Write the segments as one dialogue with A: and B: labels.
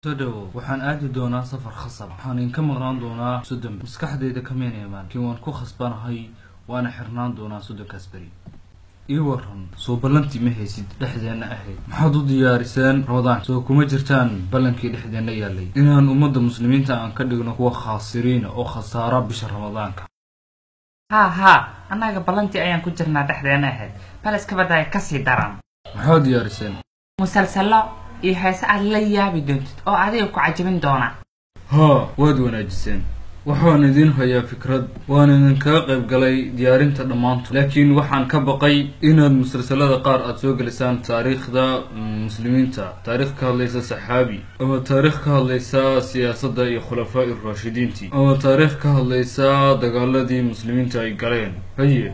A: تدو وحن آدي دونا سفر خصب وحن إنكم غران دونا سدم مسكح ديدا كمين يمان كي وان كو خصبان هاي وانا حرنان دونا سدو كاسبري إيورن سو بلنتي مهيسيد لحدينا أهيد محادو دياريسان رمضان سو كما جرتان بلنكي لحدينا يالي إنان أمد المسلمين تان كدقنا كوا خاسرين أو خسارة بشهر رمضان
B: ها أنا بلنتي أيان كجرنا لحدينا أهيد بلس كبدا كسي دران
A: محادو دياريسان
B: مسلسلة إيهاس على يابي دونتد أو عادي عجبين دونا
A: ها واد وناجسين waxaan idin hayaa fikrad waan idin ka qayb galay diyaarinta dhamaanto laakiin waxaan ka baqay inaad musalsalada qaar aad soo galisaan taariikhda muslimiinta taariikh ka hadlaysa saxaabi ama taariikh ka hadlaysa siyaasadda iyo khulafaa ar-raashidiintii ama taariikh ka hadlaysa dagaaladii muslimiinta ay galeen haye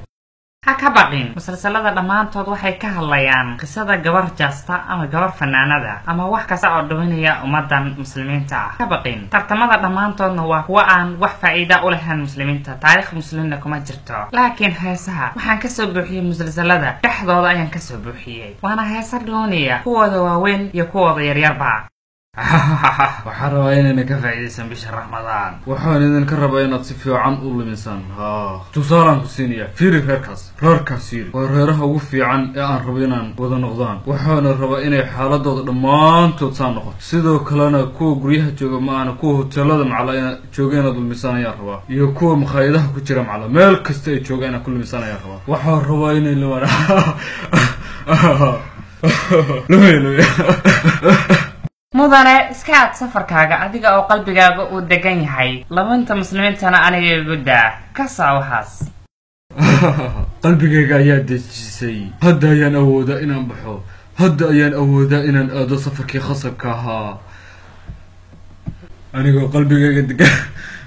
B: هكبقين مسلسلada dhamaantood waxay ka hadlayaan qisada gabar jaasta ama gabar fanaanada ama wax ka soo dhawaynaya ummadan muslimiinta ah kabaqin tartamada dhamaantoodna waa kuwa aan wax faa'iido u lahayn muslimiinta taariikh muslimna kuma jirto laakiin heesaha waxaan ka soo buuxiyay musalsalada dhaxdooda ayaan ka soo buuxiyay waana heesa doonaya kuwada waaweyn iyo kuwada yaryarba
A: waxaan rabaa inaan ka faa'iideysan bisha ramadaan waxaan idin ka rabaa inaad si fiican u lumisan tusaalaan ku siinaya fiiri reerkaas fiiri waa reeraha ugu fiican ee aan rabo inaan wada noqdaan waxaan rabaa inay xaaladooda dhammaantood saan noqoto sidoo kalena kuwa guryaha jooga ma ahna kuwa hoteelada macala jooga inaad lumisan ayaan rabaa iyo kuwa makhaayadaha ku jira macala meel kasta ay jooga inaan ku lumisan ayaan rabaa waxaan rabaa inay lumaan
B: mudane iska aad safarkaaga adiga oo qalbigaaga uu degan yahay labanta muslimiintana aniga gudda ka saawaxaas
A: qalbigayga ayaa dejisay hadda ayaan awoodaa inaan baxo hadda ayaan awoodaa inaan aado safarkii khasabka ahaa anigoo qalbigayga degan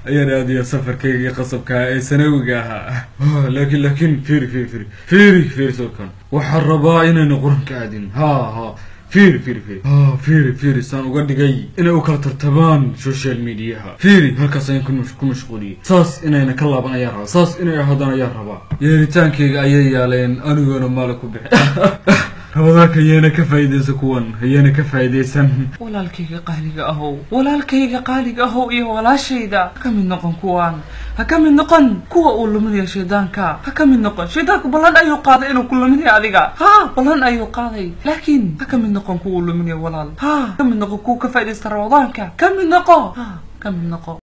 A: ayaan aadaya safarkaygii khasabka ee sanawiga ahaa laakiin fiiri sookan waxaan rabaa inaynu quranka aadin فيري سان وقدقي إنا أكل ترتبان سوشيال ميديا فيري هالكاس أين كل مشغولي صاص إنا نكلا بنا يارها صاص إنا يهدنا يارها يعني تانكي أيا لين أنا مالك وبح رمضان هيانا كفايدة سكون هيانا كفايدة سن
B: ولا الكيك قالق أهو إيه ولا شيء دا كم النقن كوان هكم النقن كوا أقول من يا شيطانك هكم النقن شيطانك بلان أيو قاضي إنه كل من هذيك بلان أيو قاضي لكن هكم النقن كوا أقول من يا ولال كم النقن كوا كفايدة رمضانك كم النقن